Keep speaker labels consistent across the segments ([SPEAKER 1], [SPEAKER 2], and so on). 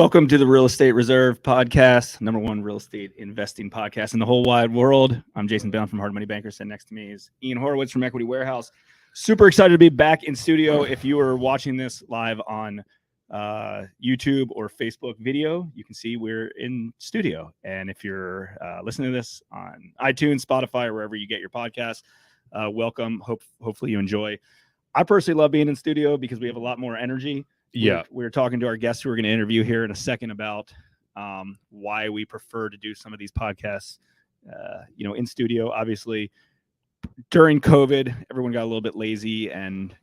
[SPEAKER 1] Welcome to the Real Estate Reserve podcast, number one real estate investing podcast in the whole wide world. I'm Jason Bound from Hard Money Bankers. Sitting next to me is Ian Horowitz from Equity Warehouse. Super excited to be back in studio. If you are watching this live on YouTube or Facebook video, you can see we're in studio. And if you're listening to this on iTunes, Spotify, or wherever you get your podcasts, welcome. Hopefully you enjoy. I personally love being in studio because we have a lot more energy.
[SPEAKER 2] Yeah,
[SPEAKER 1] we're talking to our guests who we're going to interview here in a second about why we prefer to do some of these podcasts, in studio. Obviously, during COVID, everyone got a little bit lazy and,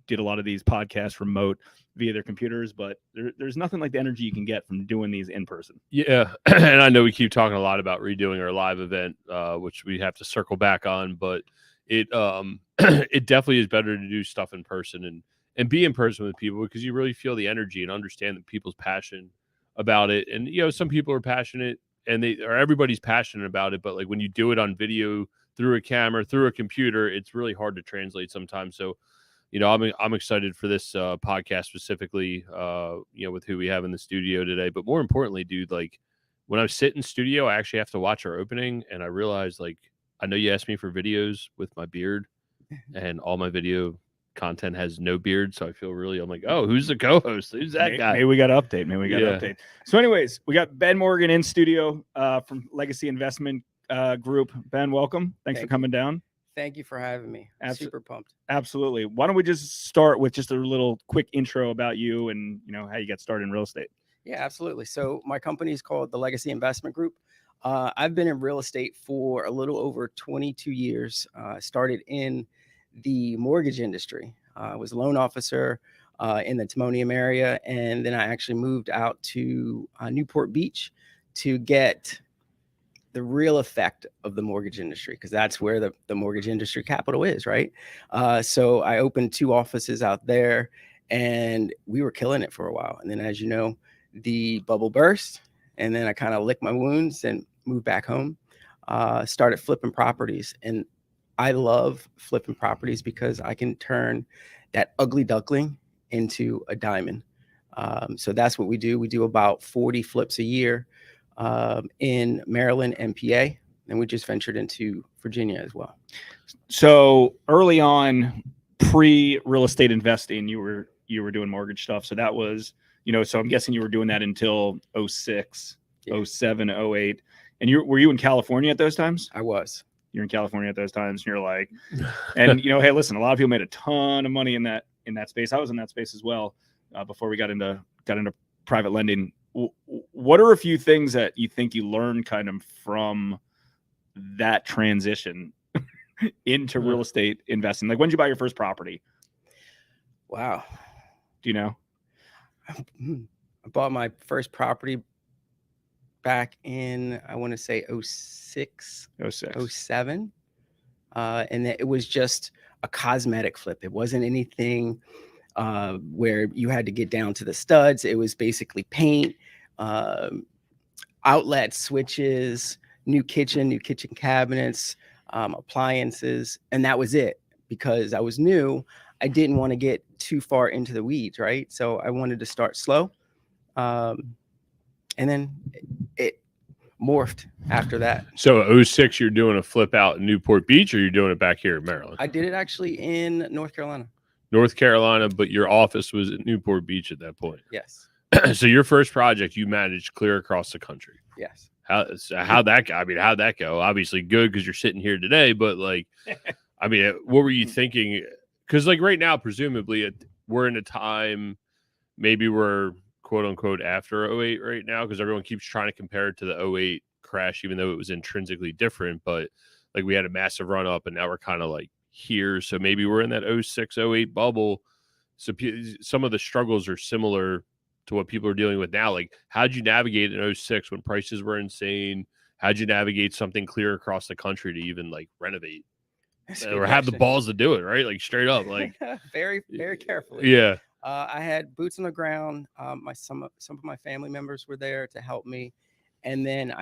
[SPEAKER 1] did a lot of these podcasts remote via their computers, but there's nothing like the energy you can get from doing these in person.
[SPEAKER 2] Yeah. And I know we keep talking a lot about redoing our live event, which we have to circle back on, but it it definitely is better to do stuff in person and be in person with people because you really feel the energy and understand that people's passion about it. And, some people are passionate and everybody's passionate about it. But like when you do it on video through a camera, through a computer, it's really hard to translate sometimes. So, I'm excited for this podcast specifically, with who we have in the studio today. But more importantly, dude, like when I sit in studio, I actually have to watch our opening. And I realized, I know you asked me for videos with my beard and all my video content has no beard, so I feel I'm like, oh, who's the co-host? Who's that guy?
[SPEAKER 1] Maybe we got to update. Update. So anyways, we got Ben Morgan in studio from Legacy Investment Group. Ben, welcome. Thanks for coming down.
[SPEAKER 3] Thank you for having me. Super pumped.
[SPEAKER 1] Absolutely. Why don't we just start with just a little quick intro about you and how you got started in real estate?
[SPEAKER 3] Yeah, absolutely. So my company is called the Legacy Investment Group. I've been in real estate for a little over 22 years. Started in the mortgage industry. I was a loan officer in the Timonium area, and then I actually moved out to Newport Beach to get the real effect of the mortgage industry, because that's where the mortgage industry capital is, right? So I opened 2 offices out there, and we were killing it for a while. And then, as you know, the bubble burst, and then I kind of licked my wounds and moved back home, started flipping properties. And I love flipping properties because I can turn that ugly duckling into a diamond. So that's what we do. We do about 40 flips a year in Maryland and PA, and we just ventured into Virginia as well.
[SPEAKER 1] So early on, pre-real estate investing, you were doing mortgage stuff. So that was, so I'm guessing you were doing that until 06, 07, 08. And were you in California at those times?
[SPEAKER 3] I was.
[SPEAKER 1] You're in California at those times, and you're like, and hey, listen, a lot of people made a ton of money in that space. I was in that space as well before we got into private lending. What are a few things that you think you learned kind of from that transition into real estate investing? Like, when did you buy your first property?
[SPEAKER 3] Wow.
[SPEAKER 1] Do you know?
[SPEAKER 3] I bought my first property back in, I want to say 06, 07. And it was just a cosmetic flip. It wasn't anything where you had to get down to the studs. It was basically paint, outlet switches, new kitchen cabinets, appliances. And that was it, because I was new. I didn't want to get too far into the weeds, right? So I wanted to start slow. And then it morphed after that.
[SPEAKER 2] So 06, you're doing a flip out in Newport Beach, or you're doing it back here in Maryland?
[SPEAKER 3] I did it actually in North Carolina.
[SPEAKER 2] North Carolina, but your office was at Newport Beach at that point.
[SPEAKER 3] Yes.
[SPEAKER 2] So your first project you managed clear across the country.
[SPEAKER 3] Yes.
[SPEAKER 2] How'd that go? I mean, how'd that go? Obviously good, because you're sitting here today, but what were you thinking? Because right now, presumably we're in a time, maybe we're quote unquote after 08 right now, because everyone keeps trying to compare it to the 08 crash, even though it was intrinsically different. But we had a massive run up, and now we're kind of here. So maybe we're in that 06, 08 bubble. So some of the struggles are similar to what people are dealing with now. How'd you navigate in 06 when prices were insane? How'd you navigate something clear across the country to even renovate or have the balls to do it, right? Straight up,
[SPEAKER 3] very, very carefully.
[SPEAKER 2] Yeah.
[SPEAKER 3] I had boots on the ground. Some of my family members were there to help me. And then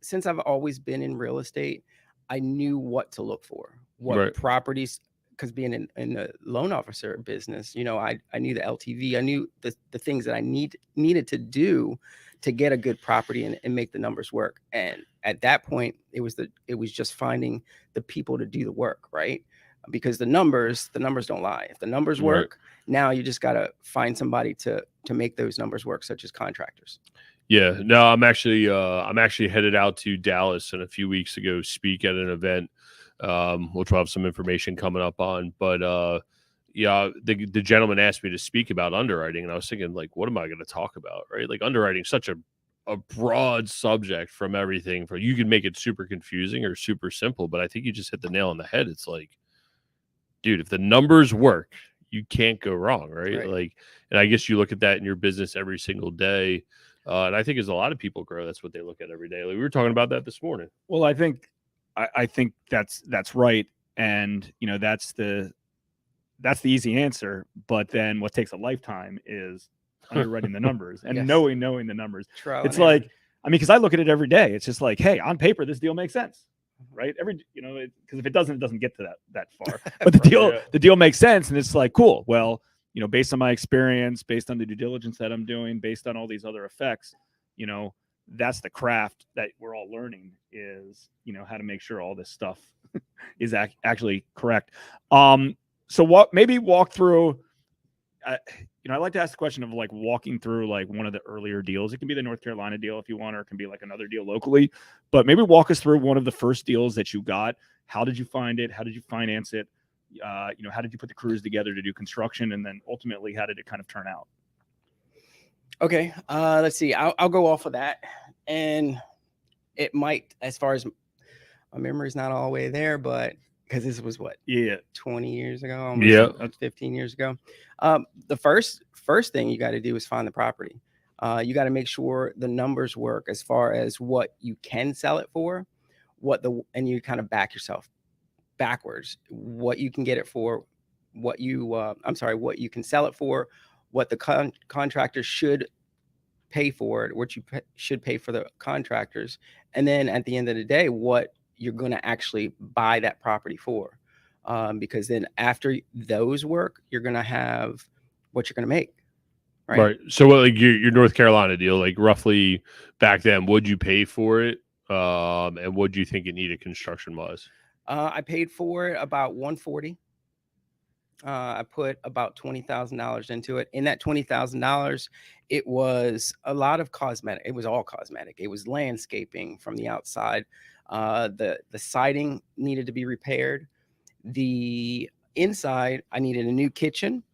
[SPEAKER 3] since I've always been in real estate, I knew what to look for, what properties, because being in the loan officer business, you know, I knew the LTV, I knew the things that I needed to do to get a good property and make the numbers work. And at that point, it was just finding the people to do the work, right? Because the numbers don't lie. If the numbers work, now you just got to find somebody to make those numbers work, such as contractors.
[SPEAKER 2] Yeah, no, I'm actually headed out to Dallas in a few weeks to go speak at an event, which we'll have some information coming up on. But yeah, the gentleman asked me to speak about underwriting, and I was thinking, like, what am I going to talk about, right? Like, underwriting is such a broad subject from everything. For you can make it super confusing or super simple, but I think you just hit the nail on the head. It's like, dude, if the numbers work, you can't go wrong, right? Like, and I guess you look at that in your business every single day. And I think as a lot of people grow, that's what they look at every day. Like we were talking about that this morning.
[SPEAKER 1] Well, I think that's right. And, you know, that's the easy answer. But then what takes a lifetime is underwriting the numbers and knowing the numbers. It's like, I mean, because I look at it every day. It's just like, hey, on paper, this deal makes sense, right? Because if it doesn't get to that far. But the deal makes sense, and it's like, cool. Well, you know, based on my experience, based on the due diligence that I'm doing, based on all these other effects, you know, that's the craft that we're all learning is, you know, how to make sure all this stuff is actually correct. So maybe walk through, you know, I like to ask the question of like walking through like one of the earlier deals. It can be the North Carolina deal if you want, or it can be like another deal locally, but maybe walk us through one of the first deals that you got. How did you find it? How did you finance it? You know, how did you put the crews together to do construction, and then ultimately, how did it kind of turn out?
[SPEAKER 3] Okay, let's see. I'll go off of that, and it might, as far as my memory's not all the way there, but because this was 20 years ago, almost 15 years ago. The first thing you got to do is find the property. You got to make sure the numbers work as far as what you can sell it for, and you kind of back yourself backwards, what you can get it for, what you can sell it for, what the contractor should pay for it, what you should pay for the contractors, and then at the end of the day, what you're going to actually buy that property for, because then after those work, you're going to have what you're going to make. Right.
[SPEAKER 2] So what, like your North Carolina deal, like roughly back then, what'd you pay for it? And what do you think it needed construction wise?
[SPEAKER 3] I paid for it about $140. I put about $20,000 into it. In that $20,000, it was a lot of cosmetic. It was all cosmetic. It was landscaping from the outside. The siding needed to be repaired. The inside, I needed a new kitchen,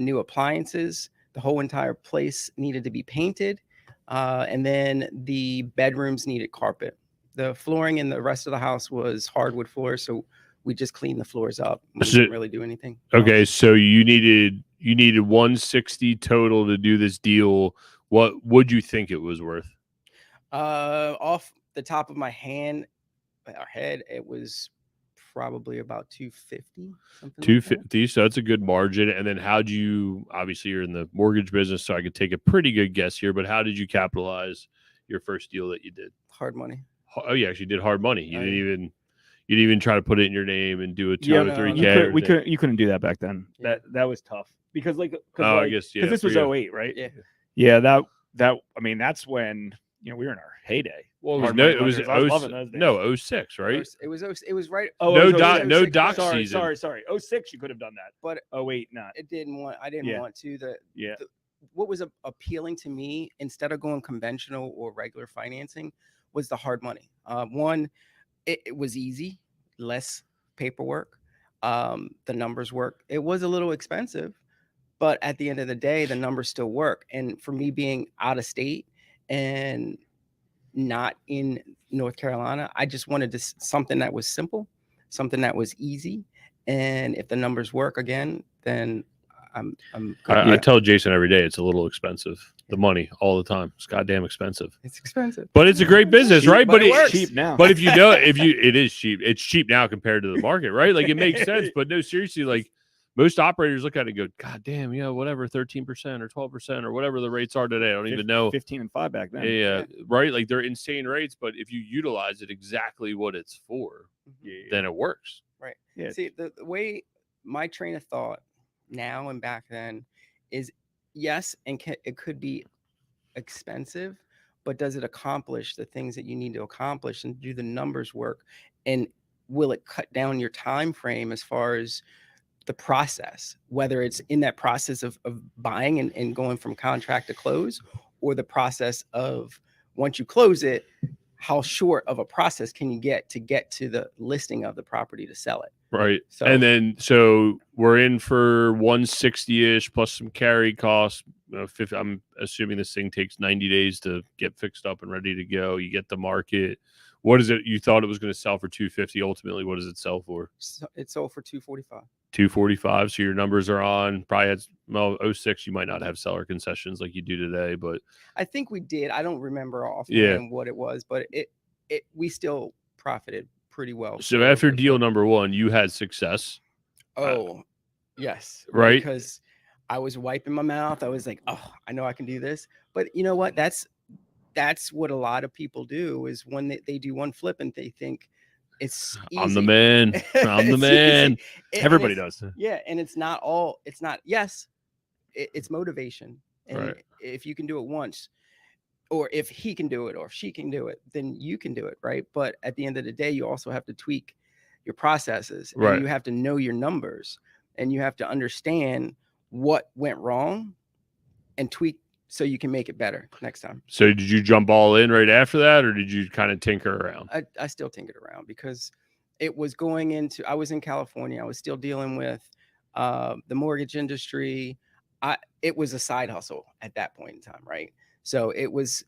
[SPEAKER 3] new appliances. The whole entire place needed to be painted. And then the bedrooms needed carpet. The flooring in the rest of the house was hardwood floors, so we just cleaned the floors up. We didn't really do anything.
[SPEAKER 2] Okay, so you needed 160 total to do this deal. What would you think it was worth?
[SPEAKER 3] Off the top of my head, it was probably about 250.
[SPEAKER 2] 250. So that's a good margin. And then obviously you're in the mortgage business, so I could take a pretty good guess here, but how did you capitalize your first deal that you did?
[SPEAKER 3] Hard money.
[SPEAKER 2] Oh, you actually did hard money. You didn't even try to put it in your name and do a 203K.
[SPEAKER 1] You couldn't do that back then. Yeah. That was tough because I guess because this was 08, right?
[SPEAKER 3] Yeah.
[SPEAKER 1] That I mean that's when, you know, we were in our heyday.
[SPEAKER 2] Well, it was 06, right?
[SPEAKER 3] It was right.
[SPEAKER 2] No doc season.
[SPEAKER 1] Sorry. 06 you could have done that, but 08 not.
[SPEAKER 3] I didn't want to. What was appealing to me, instead of going conventional or regular financing, was the hard money. One, it was easy, less paperwork. The numbers work. It was a little expensive, but at the end of the day, the numbers still work. And for me being out of state and not in North Carolina, I just wanted something that was simple, something that was easy. And if the numbers work again, then I'm good.
[SPEAKER 2] I tell Jason every day it's a little expensive. The money all the time. It's goddamn expensive.
[SPEAKER 3] It's expensive,
[SPEAKER 2] but it's a great business,
[SPEAKER 3] cheap,
[SPEAKER 2] right?
[SPEAKER 3] But
[SPEAKER 2] it's
[SPEAKER 3] cheap now.
[SPEAKER 2] But it is cheap. It's cheap now compared to the market, right? Like it makes sense. But no, seriously, like most operators look at it and go, God damn, whatever, 13% or 12% or whatever the rates are today. I don't even know.
[SPEAKER 1] 15 and 5 back then.
[SPEAKER 2] Yeah, right. Like they're insane rates, but if you utilize it exactly what it's for, then it works.
[SPEAKER 3] Right. Yeah. See, the way my train of thought now and back then is yes, and it could be expensive, but does it accomplish the things that you need to accomplish, and do the numbers work, and will it cut down your time frame as far as the process, whether it's in that process of buying and going from contract to close, or the process of once you close it, how short of a process can you get to the listing of the property to sell it?
[SPEAKER 2] Right.
[SPEAKER 3] So,
[SPEAKER 2] And then, so we're in for 160-ish plus some carry costs. 50, I'm assuming this thing takes 90 days to get fixed up and ready to go. You get the market. What is it? You thought it was going to sell for 250. Ultimately, what does it sell for?
[SPEAKER 3] it sold for 245.
[SPEAKER 2] 245. So your numbers are on. Probably had, well, 06, you might not have seller concessions like you do today, but
[SPEAKER 3] I think we did. I don't remember offhand what it was, but we still profited pretty well.
[SPEAKER 2] So after deal number one, you had success.
[SPEAKER 3] Oh, yes.
[SPEAKER 2] Right.
[SPEAKER 3] Because I was wiping my mouth. I was like, oh, I know I can do this. But you know what? That's what a lot of people do, is when they do one flip and they think it's easy.
[SPEAKER 2] I'm the man. I'm the man.
[SPEAKER 1] Everybody does.
[SPEAKER 3] Yeah. And it's not, yes, it's motivation. And
[SPEAKER 2] Right.
[SPEAKER 3] if you can do it once, or if he can do it, or if she can do it, then you can do it. Right. But at the end of the day, you also have to tweak your processes.
[SPEAKER 2] Right.
[SPEAKER 3] And you have to know your numbers, and you have to understand what went wrong and tweak so you can make it better next time.
[SPEAKER 2] So did you jump all in right after that, or did you kind of tinker around?
[SPEAKER 3] I still tinkered around, because it was I was in California. I was still dealing with the mortgage industry. It was a side hustle at that point in time. Right. So it was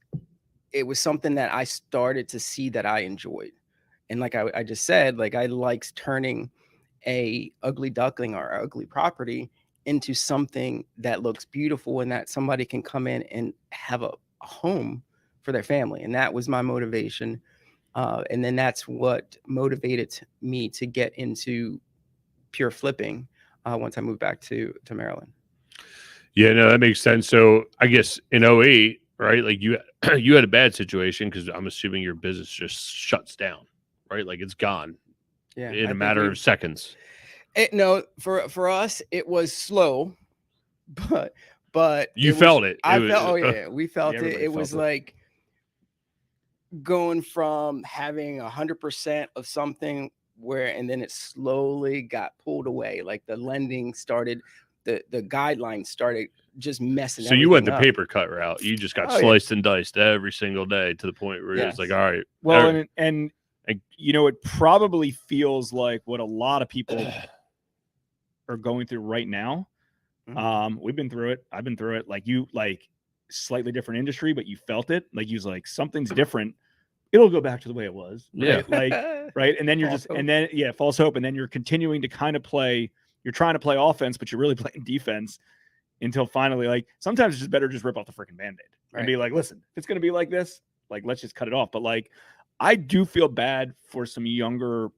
[SPEAKER 3] something that I started to see that I enjoyed. And like I just said, like I liked turning a ugly duckling or ugly property into something that looks beautiful, and that somebody can come in and have a home for their family. And that was my motivation. And then that's what motivated me to get into pure flipping once I moved back to Maryland.
[SPEAKER 2] Yeah, no, that makes sense. So I guess in 08, right, like you had a bad situation, because I'm assuming your business just shuts down, right? Like it's gone in a matter of seconds.
[SPEAKER 3] No, for us, it was slow, but
[SPEAKER 2] you felt it.
[SPEAKER 3] I felt, oh yeah, we felt it. It was
[SPEAKER 1] felt it.
[SPEAKER 3] like going from having 100% of something and then it slowly got pulled away. Like the lending started, the guidelines started just messing.
[SPEAKER 2] So you went the
[SPEAKER 3] up.
[SPEAKER 2] paper cut route. You just got sliced and diced every single day, to the point where it's like, all right.
[SPEAKER 1] Well, and you know, it probably feels like what a lot of people are going through right now.
[SPEAKER 3] Mhm.
[SPEAKER 1] We've been through it. I've been through it. Like you, like slightly different industry, but you felt it. Like you was like, something's different. It'll go back to the way it was. Right?
[SPEAKER 2] Yeah.
[SPEAKER 1] Like, right. And then you're
[SPEAKER 3] False hope.
[SPEAKER 1] and then, false hope. And then you're continuing to kind of you're trying to play offense, but you're really playing defense until finally, like, sometimes it's just better just rip off the freaking Band-Aid and be like, listen, if it's going to be like this, like, let's just cut it off. But like, I do feel bad for some younger,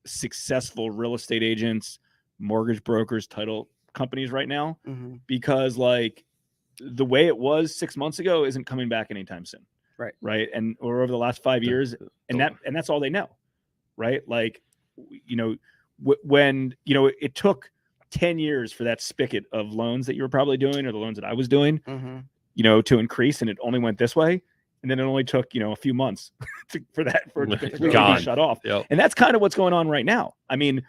[SPEAKER 1] successful real estate agents, mortgage brokers, title companies right now, because like the way it was 6 months ago isn't coming back anytime soon. Right. And or over the last 5 years, and that's all they know. Right. Like, you know, when, you know, it took 10 years for that spigot of loans that you were probably doing, or the loans that I was doing, you know, to increase, and it only went this way. And then it only took, you know, a few months for it to really be shut off.
[SPEAKER 2] Yep.
[SPEAKER 1] And that's kind of what's going on right now. I mean,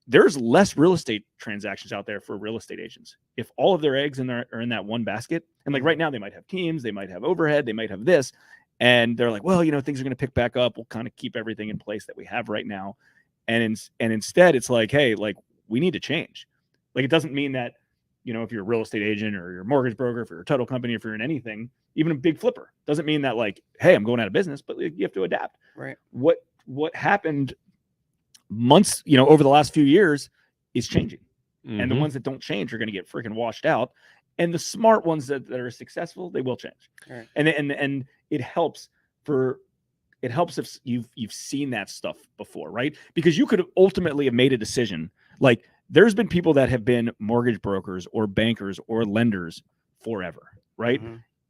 [SPEAKER 1] there's less real estate transactions out there for real estate agents. If all of their eggs are in that one basket, and like right now they might have teams, they might have overhead, they might have this, and they're like, well, you know, things are going to pick back up. We'll kind of keep everything in place that we have right now. And instead it's like, hey, like, we need to change. Like, it doesn't mean that, you know, if you're a real estate agent or you're a mortgage broker, if you're a title company, if you're in anything, even a big flipper, doesn't mean that like, hey, I'm going out of business, but you have to adapt.
[SPEAKER 3] Right.
[SPEAKER 1] What happened months, you know, over the last few years is changing. And the ones that don't change are going to get freaking washed out. And the smart ones that are successful, they will change.
[SPEAKER 3] Right.
[SPEAKER 1] And it helps if you've seen that stuff before, right? Because you could have ultimately have made a decision. Like, there's been people that have been mortgage brokers or bankers or lenders forever, right?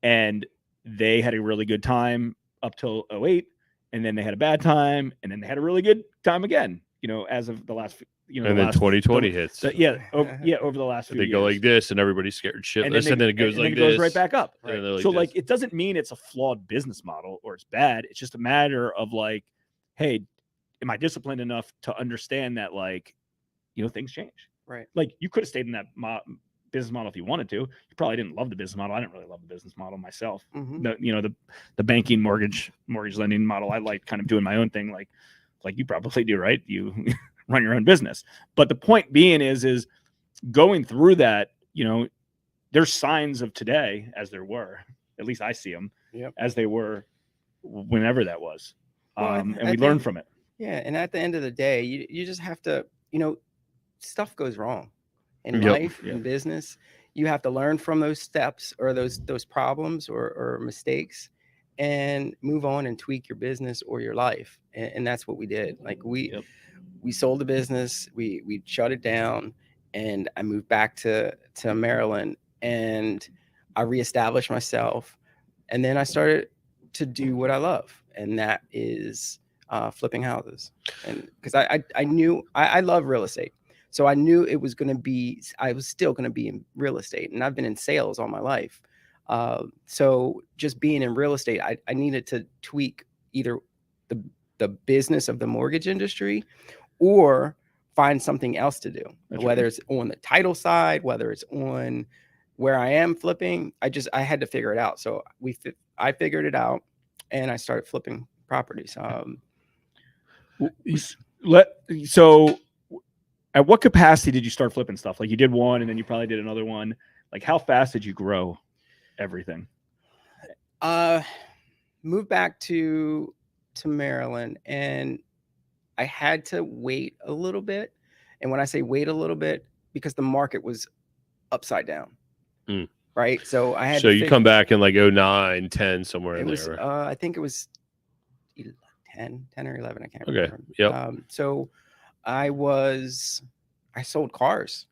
[SPEAKER 1] And they had a really good time up till 08, and then they had a bad time, and then they had a really good time again, you know, as of the last you know,
[SPEAKER 2] And
[SPEAKER 1] the
[SPEAKER 2] then
[SPEAKER 1] last,
[SPEAKER 2] 2020 hits.
[SPEAKER 1] over the last few
[SPEAKER 2] They
[SPEAKER 1] years.
[SPEAKER 2] go like this, and everybody's scared shitless, and then it goes
[SPEAKER 1] and
[SPEAKER 2] like
[SPEAKER 1] then it
[SPEAKER 2] this.
[SPEAKER 1] goes right back up.
[SPEAKER 2] And then they're like
[SPEAKER 1] So
[SPEAKER 2] this.
[SPEAKER 1] like, it doesn't mean it's a flawed business model or it's bad. It's just a matter of like, hey, am I disciplined enough to understand that, like, you know, things change.
[SPEAKER 3] Right.
[SPEAKER 1] Like, you could have stayed in that business model if you wanted to. You probably didn't love the business model. I didn't really love the business model myself. The banking mortgage lending model, I like kind of doing my own thing, like you probably do, right? You run your own business. But the point being is going through that, you know, there's signs of today, as there were, at least I see them, as they were whenever that was. And we learn from it.
[SPEAKER 3] Yeah. And at the end of the day, you just have to, you know, stuff goes wrong in life, in business. You have to learn from those steps or those problems or mistakes and move on and tweak your business or your life. And that's what we did. Like we sold the business, we shut it down, and I moved back to Maryland, and I reestablished myself. And then I started to do what I love, and that is flipping houses. And because I knew I love real estate. So I knew I was still going to be in real estate, and I've been in sales all my life. So just being in real estate, I needed to tweak either the business of the mortgage industry or find something else to do, whether it's on the title side, whether it's on where I am flipping. I had to figure it out. So I figured it out, and I started flipping properties.
[SPEAKER 1] So at what capacity did you start flipping stuff? Like, you did one and then you probably did another one. Like, how fast did you grow everything?
[SPEAKER 3] Moved back to Maryland, and I had to wait a little bit. And when I say wait a little bit, because the market was upside down. Right. So I had
[SPEAKER 2] you come back in like 09, 10, somewhere in there.
[SPEAKER 3] I think it was 10 or 11. I can't remember.
[SPEAKER 2] Yep.
[SPEAKER 3] So I sold cars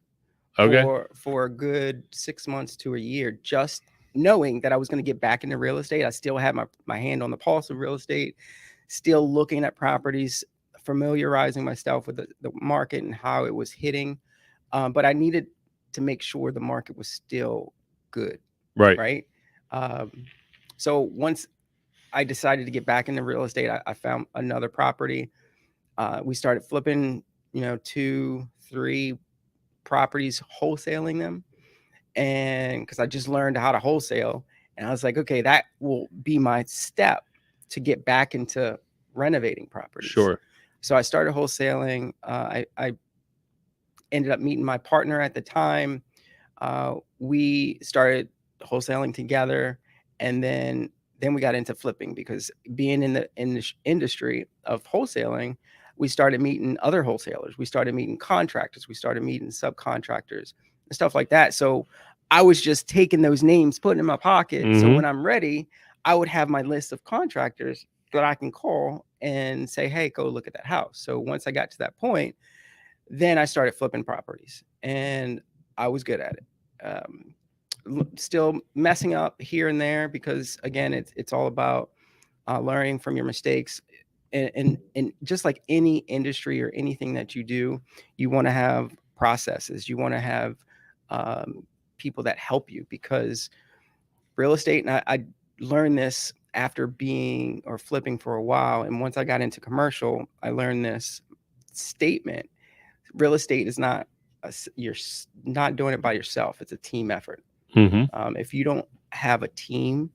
[SPEAKER 3] for a good 6 months to a year, just knowing that I was going to get back into real estate. I still had my hand on the pulse of real estate, still looking at properties, familiarizing myself with the market and how it was hitting. But I needed to make sure the market was still good. Right. So once I decided to get back into real estate, I found another property. We started flipping, 2-3 properties, wholesaling them. And because I just learned how to wholesale, and I was like, okay, that will be my step to get back into renovating properties.
[SPEAKER 2] Sure.
[SPEAKER 3] So I started wholesaling. I ended up meeting my partner at the time. We started wholesaling together, and then we got into flipping, because being in the industry of wholesaling, we started meeting other wholesalers. We started meeting contractors. We started meeting subcontractors and stuff like that. So I was just taking those names, putting in my pocket. So when I'm ready, I would have my list of contractors that I can call and say, hey, go look at that house. So once I got to that point, then I started flipping properties, and I was good at it. Still messing up here and there, because again, it's all about learning from your mistakes. And just like any industry or anything that you do, you want to have processes. You want to have people that help you, because real estate, and I learned this after being or flipping for a while. And once I got into commercial, I learned this statement: real estate is you're not doing it by yourself. It's a team effort. If you don't have a team,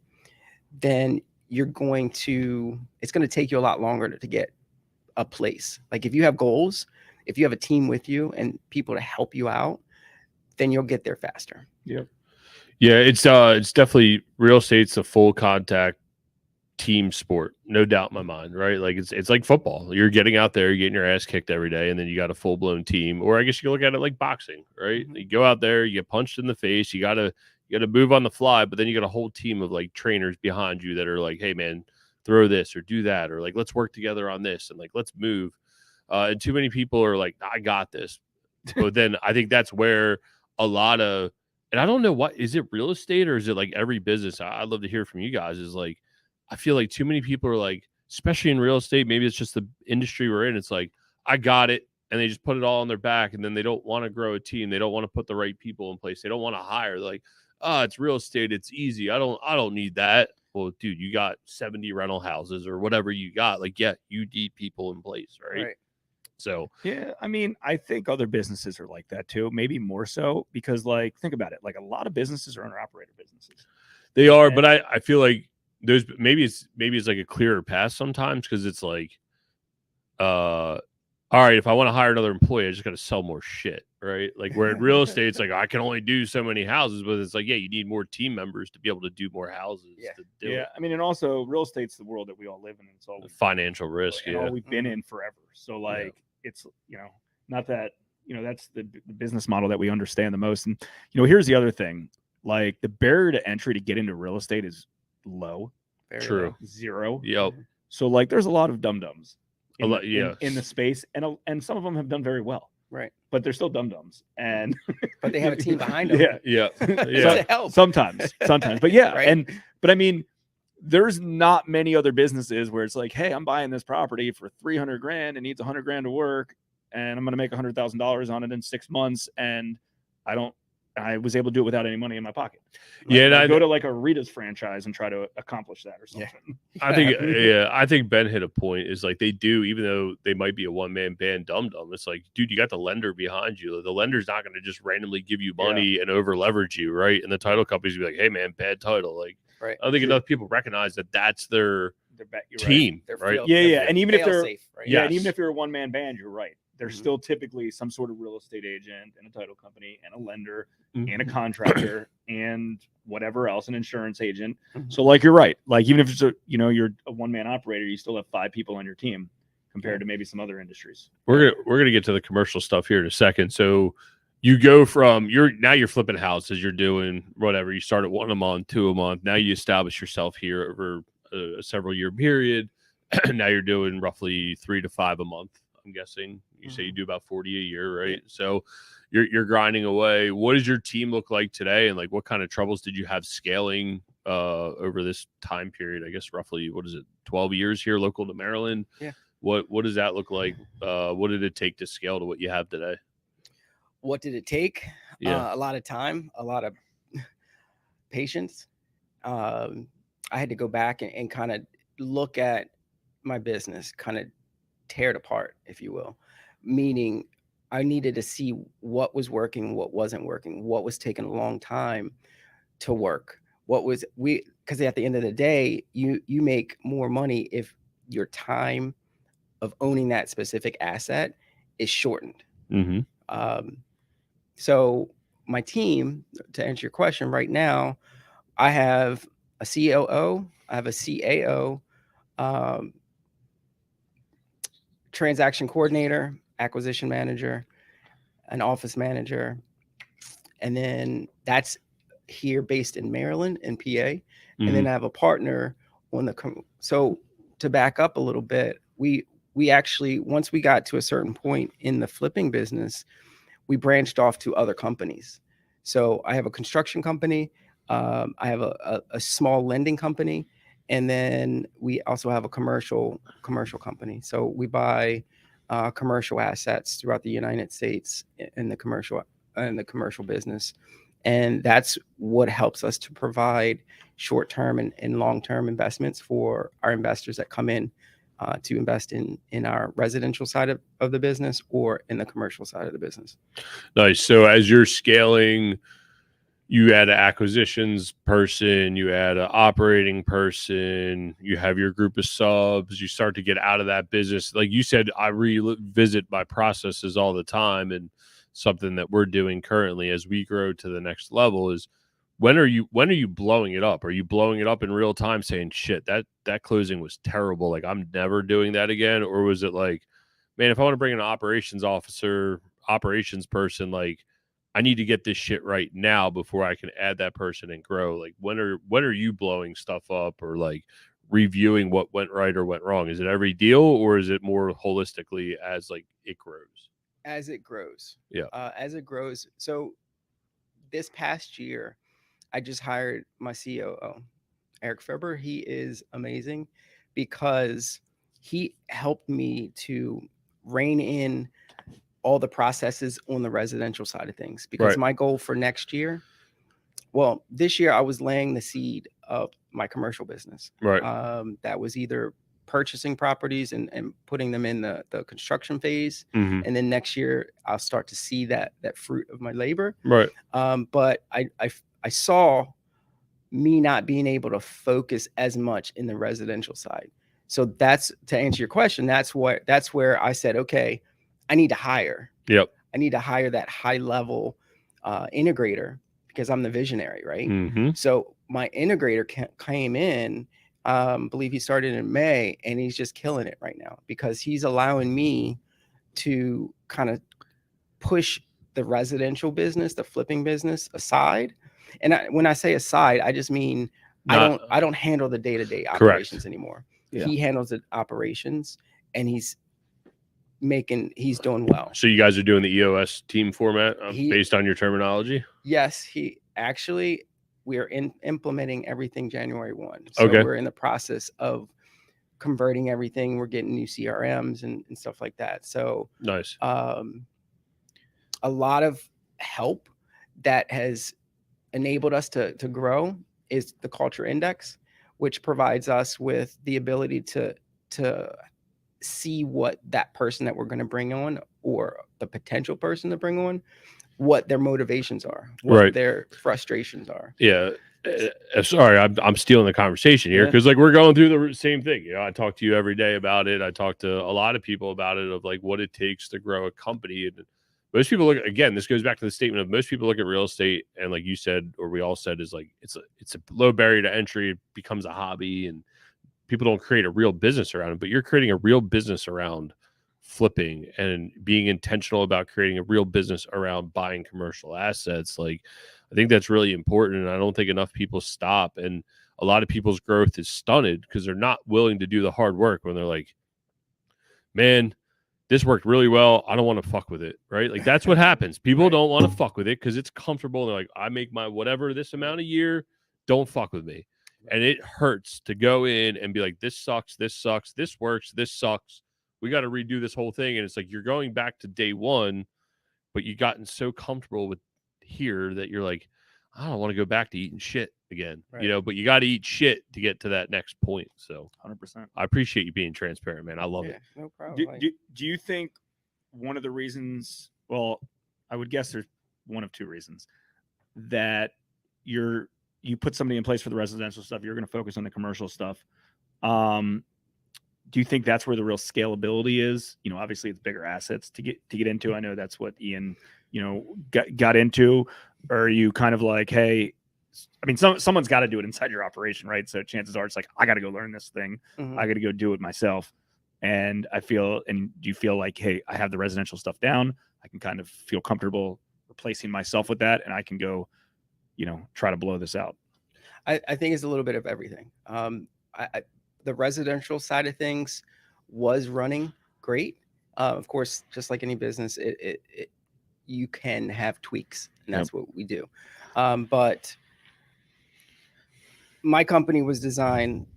[SPEAKER 3] then it's going to take you a lot longer to get a place. Like, if you have goals, if you have a team with you and people to help you out, then you'll get there faster.
[SPEAKER 2] Yeah, it's definitely, real estate's a full contact team sport, no doubt in my mind, right? Like, it's like football. You're getting out there, you're getting your ass kicked every day, and then you got a full blown team. Or I guess you can look at it like boxing, right? You go out there, you get punched in the face, you gotta move on the fly, but then you got a whole team of like trainers behind you that are like, hey man, throw this or do that, or like, let's work together on this, and like, let's move. And too many people are like, I got this. But then I think that's where a lot of, and I don't know, what is it, real estate, or is it like every business? I'd love to hear from you guys. Is like, I feel like too many people are like, especially in real estate, maybe it's just the industry we're in, it's like, I got it, and they just put it all on their back, and then they don't want to grow a team. They don't want to put the right people in place. They don't want to hire. Like, oh, it's real estate. It's easy. I don't need that. Well, dude, you got 70 rental houses or whatever you got. Like, yeah, you need people in place, right? So,
[SPEAKER 1] yeah, I mean, I think other businesses are like that too, maybe more so because, like, think about it. Like, a lot of businesses are owner-operator businesses.
[SPEAKER 2] they are, but I feel like there's maybe it's like a clearer path sometimes because it's like, all right, if I want to hire another employee, I just got to sell more shit, right? Like, where in real estate, it's like, I can only do so many houses, but it's like, yeah, you need more team members to be able to do more houses. To do it.
[SPEAKER 1] I mean, and also real estate's the world that we all live in. It's all
[SPEAKER 2] Financial risk,
[SPEAKER 1] and all we've been in forever. So, like, it's, not that, that's the business model that we understand the most. And, here's the other thing. Like, the barrier to entry to get into real estate is low.
[SPEAKER 3] Very
[SPEAKER 2] True.
[SPEAKER 3] low.
[SPEAKER 1] Zero.
[SPEAKER 2] Yep.
[SPEAKER 1] So, like, there's a lot of dum-dums in the space, and some of them have done very well.
[SPEAKER 3] Right.
[SPEAKER 1] But they're still dum-dums. And
[SPEAKER 3] but they have a team behind them.
[SPEAKER 2] Yeah.
[SPEAKER 3] To help.
[SPEAKER 1] Sometimes. But yeah.
[SPEAKER 3] Right.
[SPEAKER 1] But I mean, there's not many other businesses where it's like, hey, I'm buying this property for $300,000 and needs $100,000 to work, and I'm going to make $100,000 on it in 6 months, and I was able to do it without any money in my pocket.
[SPEAKER 2] And
[SPEAKER 1] I go to like a Rita's franchise and try to accomplish that or something.
[SPEAKER 2] I think Ben hit a point is like they do, even though they might be a one-man band dum-dum. It's like, dude, you got the lender behind you. The lender's not going to just randomly give you money and over leverage you, right? And the title companies be like, hey man, bad title. Like,
[SPEAKER 3] right.
[SPEAKER 2] I don't think enough people recognize that that's their team, right?
[SPEAKER 1] And even if they're
[SPEAKER 3] safe, right?
[SPEAKER 1] and even if you're a one-man band, you're right. There's still typically some sort of real estate agent and a title company and a lender and a contractor and whatever else, an insurance agent. So, like, you're right. Like, even if it's you're a one-man operator, you still have 5 people on your team compared to maybe some other industries.
[SPEAKER 2] We're gonna get to the commercial stuff here in a second. So you go from you're flipping houses, you're doing whatever. You start at 1 a month, 2 a month. Now you establish yourself here over a several year period. Now you're doing roughly 3 to 5 a month. I'm guessing you say you do about 40 a year, right?
[SPEAKER 3] Yeah.
[SPEAKER 2] So you're grinding away. What does your team look like today? And like, what kind of troubles did you have scaling over this time period? I guess roughly, 12 years here local to Maryland?
[SPEAKER 3] Yeah.
[SPEAKER 2] What does that look like? What did it take to scale to what you have today?
[SPEAKER 3] What did it take?
[SPEAKER 2] Yeah.
[SPEAKER 3] A lot of time, a lot of patience. I had to go back and kind of look at my business, kind of tear it apart, if you will, meaning I needed to see what was working, what wasn't working, what was taking a long time to work, because at the end of the day, you make more money if your time of owning that specific asset is shortened. So my team, to answer your question right now, I have a COO, I have a CAO, transaction coordinator, acquisition manager, an office manager, and then that's here based in Maryland and PA. And then I have a partner on so to back up a little bit, we actually, once we got to a certain point in the flipping business, we branched off to other companies. So I have a construction company, I have a small lending company, and then we also have a commercial company. So we buy commercial assets throughout the United States in the commercial business. And that's what helps us to provide short-term and long-term investments for our investors that come in to invest in our residential side of the business or in the commercial side of the business.
[SPEAKER 2] Nice. So as you're scaling, you add an acquisitions person, you add an operating person, you have your group of subs, you start to get out of that business. Like you said, I revisit my processes all the time, and something that we're doing currently as we grow to the next level is when are you blowing it up? Are you blowing it up in real time saying, shit, that closing was terrible, like I'm never doing that again? Or was it like, man, if I want to bring an operations person, like I need to get this shit right now before I can add that person and grow? Like when are you blowing stuff up or like reviewing what went right or went wrong? Is it every deal, or is it more holistically as like it grows?
[SPEAKER 3] As it grows.
[SPEAKER 2] Yeah.
[SPEAKER 3] As it grows. So this past year, I just hired my COO, Eric Ferber. He is amazing because he helped me to rein in all the processes on the residential side of things, because
[SPEAKER 2] Right.
[SPEAKER 3] my goal for next year, well, this year I was laying the seed of my commercial business.
[SPEAKER 2] Right.
[SPEAKER 3] That was either purchasing properties and putting them in the construction phase.
[SPEAKER 2] Mhm.
[SPEAKER 3] And then next year I'll start to see that fruit of my labor.
[SPEAKER 2] Right.
[SPEAKER 3] But I saw me not being able to focus as much in the residential side. So that's, to answer your question, that's where I said, okay, I need to hire.
[SPEAKER 2] Yep.
[SPEAKER 3] I need to hire that high level integrator, because I'm the visionary, right?
[SPEAKER 2] Mhm.
[SPEAKER 3] So my integrator came in, believe he started in May, and he's just killing it right now, because he's allowing me to kind of push the residential business, the flipping business aside. And when I say aside, I just mean I don't handle the day-to-day operations anymore.
[SPEAKER 1] Yeah.
[SPEAKER 3] He handles the operations, and he's doing well.
[SPEAKER 2] So you guys are doing the EOS team format
[SPEAKER 3] He-
[SPEAKER 2] based on your terminology?
[SPEAKER 3] Yes, we are implementing everything January 1. So
[SPEAKER 2] Okay.
[SPEAKER 3] we're in the process of converting everything. We're getting new CRMs and stuff like that. So
[SPEAKER 2] Nice.
[SPEAKER 3] a lot of help that has enabled us to grow is the culture index, which provides us with the ability to see what that person that we're going to bring on, or the potential person to bring on, what their motivations are, what
[SPEAKER 2] Right.
[SPEAKER 3] their frustrations are.
[SPEAKER 2] Yeah. Sorry, I'm stealing the conversation here,
[SPEAKER 3] Yeah.
[SPEAKER 2] because like we're going through the same thing. You know, I talk to you every day about it. I talk to a lot of people about it, of like what it takes to grow a company. And most people look, again, this goes back to the statement of most people look at real estate, and like you said, or we all said, is like it's a low barrier to entry. It becomes a hobby, and people don't create a real business around it. But you're creating a real business around flipping and being intentional about creating a real business around buying commercial assets. Like, I think that's really important. And I don't think enough people stop. And a lot of people's growth is stunted because they're not willing to do the hard work when they're like, man, this worked really well. I don't want to fuck with it. Right. Like, that's what happens. People
[SPEAKER 3] Right.
[SPEAKER 2] don't want to fuck with it because it's comfortable. And they're like, I make my whatever this amount a year. Don't fuck with me. And it hurts to go in and be like, this sucks. This sucks. This works. This sucks. We got to redo this whole thing. And it's like, you're going back to day one, but you've gotten so comfortable with here that you're like, I don't want to go back to eating shit again,
[SPEAKER 3] Right.
[SPEAKER 2] you know, but you got to eat shit to get to that next point. So
[SPEAKER 1] 100%.
[SPEAKER 2] I appreciate you being transparent, man. I love it.
[SPEAKER 3] No problem.
[SPEAKER 1] Do you think one of the reasons, well, I would guess there's one of two reasons, that you put somebody in place for the residential stuff, you're going to focus on the commercial stuff. Do you think that's where the real scalability is? You know, obviously it's bigger assets to get into. I know that's what Ian, you know, got into. Or are you kind of like, hey, I mean, someone's got to do it inside your operation, right? So chances are it's like, I got to go learn this thing.
[SPEAKER 3] Mhm.
[SPEAKER 1] I got to go do it myself. And do you feel like, hey, I have the residential stuff down. I can kind of feel comfortable replacing myself with that, and I can go, you know, try to blow this out.
[SPEAKER 3] I think it's a little bit of everything. The residential side of things was running great. Of course, just like any business, you can have tweaks, and that's what we do. But my company was designed,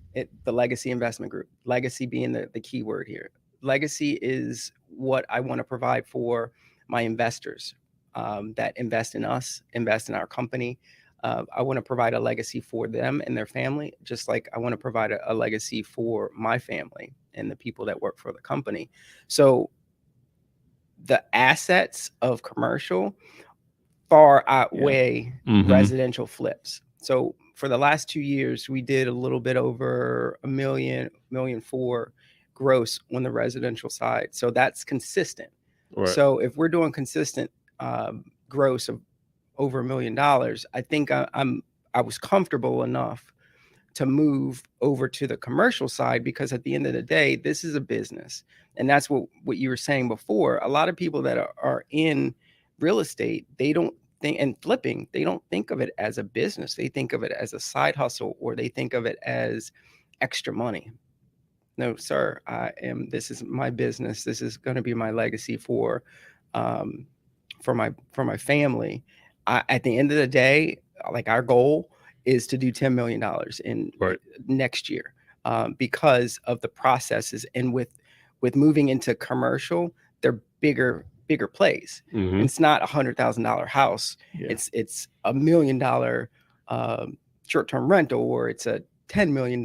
[SPEAKER 3] the Legacy Investment Group, legacy being the key word here. Legacy is what I want to provide for my investors that invest in us, invest in our company. I want to provide a legacy for them and their family, just like I want to provide a legacy for my family and the people that work for the company. So the assets of commercial far outweigh residential flips. So for the last 2 years, we did a little bit over $1.4 million gross on the residential side. So that's consistent.
[SPEAKER 2] Right.
[SPEAKER 3] So if we're doing consistent gross of over $1 million, I think I was comfortable enough to move over to the commercial side, because at the end of the day, this is a business. And that's what you were saying before. A lot of people that are in real estate, they don't think, and flipping, they don't think of it as a business. They think of it as a side hustle, or they think of it as extra money. No, sir, this is my business. This is going to be my legacy for my family. At the end of the day, like, our goal is to do $10 million in next year, because of the processes. And with moving into commercial, they're bigger bigger plays.
[SPEAKER 2] Mhm.
[SPEAKER 3] It's not $100,000 house.
[SPEAKER 1] Yeah.
[SPEAKER 3] It's $1 million short-term rental, or it's a $10 million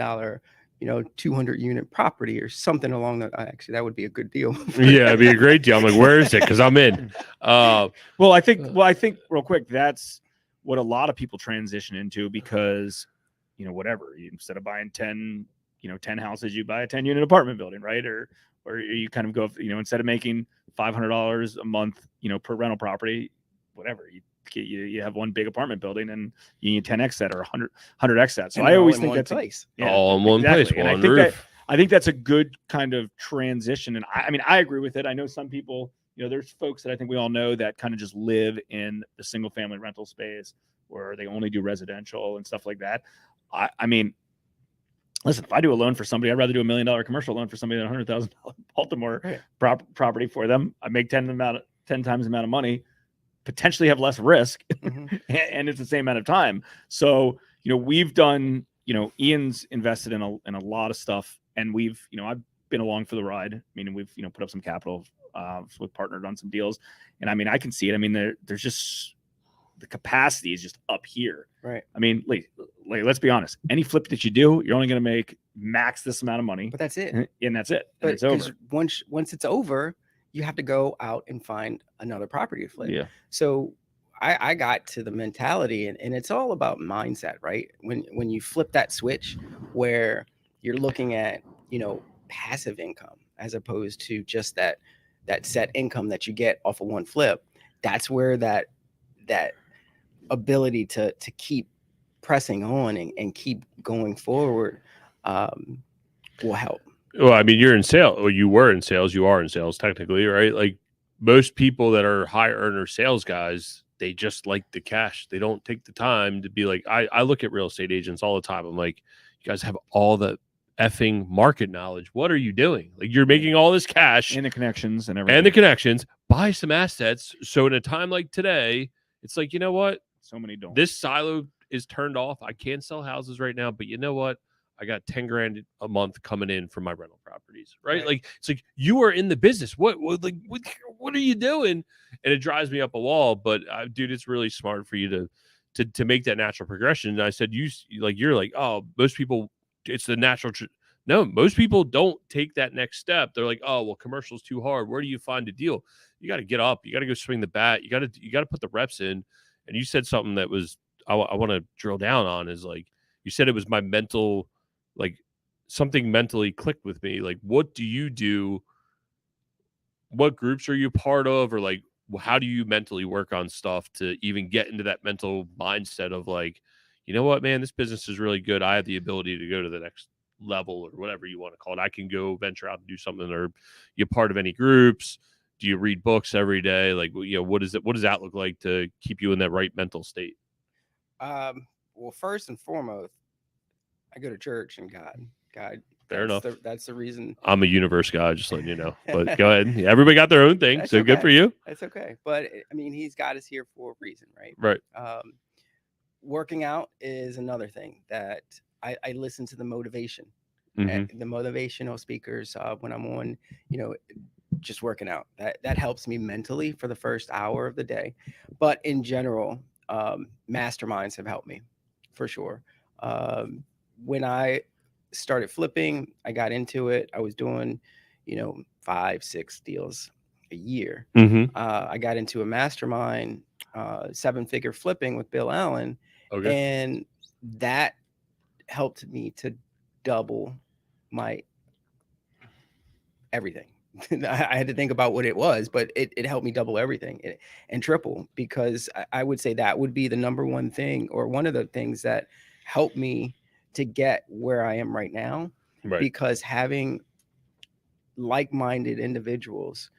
[SPEAKER 3] 200 unit property or something along that. Actually, that would be a good deal.
[SPEAKER 2] Yeah, it'd be a great deal. I'm like, where is it? Because I'm in.
[SPEAKER 1] Well, I think real quick, that's what a lot of people transition into, because whatever, instead of buying 10 houses, you buy a 10 unit apartment building, right? Or you kind of go, instead of making $500 a month, per rental property, whatever, you have one big apartment building and you need 10x that or 100x that. So I always think that's
[SPEAKER 3] place.
[SPEAKER 2] All in one place,
[SPEAKER 1] and
[SPEAKER 2] one roof.
[SPEAKER 1] I think that's a good kind of transition. And I agree with it. I know some people, there's folks that I think we all know that kind of just live in the single family rental space where they only do residential and stuff like that. I mean, listen, if I do a loan for somebody, I'd rather do $1 million commercial loan for somebody than $100,000 Baltimore property for them. I make 10 times the amount of money, potentially have less risk, and it's the same amount of time. So, we've done, Ian's invested in a lot of stuff, and we've, I've been along for the ride. We've, put up some capital, we've partnered on some deals, and I can see it. There's just, the capacity is just up here.
[SPEAKER 3] Right.
[SPEAKER 1] Let's be honest. Any flip that you do, you're only going to make max this amount of money.
[SPEAKER 3] But that's it.
[SPEAKER 1] And that's it.
[SPEAKER 3] But
[SPEAKER 1] and it's over.
[SPEAKER 3] Once it's over, you have to go out and find another property to flip.
[SPEAKER 1] Yeah.
[SPEAKER 3] So I got to the mentality, and it's all about mindset, right? When you flip that switch where you're looking at, passive income as opposed to just that set income that you get off of one flip, that's where that ability to keep pressing on and keep going forward will help.
[SPEAKER 2] Well, you're in sales, or you were in sales. You are in sales technically, right? Like most people that are high earner sales guys, they just like the cash. They don't take the time to be like, I look at real estate agents all the time. I'm like, you guys have all the effing market knowledge. What are you doing? Like, you're making all this cash
[SPEAKER 1] and the connections and everything.
[SPEAKER 2] Buy some assets. So in a time like today, it's like, you know what?
[SPEAKER 1] So many don't.
[SPEAKER 2] This silo is turned off. I can't sell houses right now, but you know what? I got 10 grand a month coming in from my rental properties, right? Like, it's like, you are in the business. What are you doing? And it drives me up a wall. But dude, it's really smart for you to make that natural progression. And I said, you're like, oh, most people, it's the natural. No, most people don't take that next step. They're like, oh, well, commercial's too hard. Where do you find a deal? You got to get up. You got to go swing the bat. You got to put the reps in. And you said something that was, I want to drill down on, is like, you said it was my mental, like something mentally clicked with me. Like, what do you do? What groups are you part of? Or like, how do you mentally work on stuff to even get into that mental mindset of like, you know what, man, this business is really good. I have the ability to go to the next level, or whatever you want to call it. I can go venture out and do something. Or you're part of any groups? Do you read books every day? Like, what does that look like to keep you in that right mental state?
[SPEAKER 3] Well, first and foremost, I go to church and God.
[SPEAKER 2] Fair enough.
[SPEAKER 3] That's the reason.
[SPEAKER 2] I'm a universe guy, just letting you know. But go ahead. Everybody got their own thing, so okay. Good for you.
[SPEAKER 3] That's okay. But He's got us here for a reason, right?
[SPEAKER 2] Right.
[SPEAKER 3] Working out is another thing that I listen to the motivation,
[SPEAKER 2] mm-hmm.
[SPEAKER 3] the motivational speakers when I'm on, just working out. That helps me mentally for the first hour of the day. But in general, masterminds have helped me for sure. When I started flipping, I got into it. I was doing, 5-6 deals a year.
[SPEAKER 2] Mm-hmm.
[SPEAKER 3] I got into a mastermind, 7-figure flipping with Bill Allen.
[SPEAKER 2] Okay.
[SPEAKER 3] And that helped me to double my everything. I had to think about what it was, but it helped me double everything and triple, because I would say that would be the number one thing, or one of the things that helped me to get where I am right now.
[SPEAKER 2] Right.
[SPEAKER 3] Because having like-minded individuals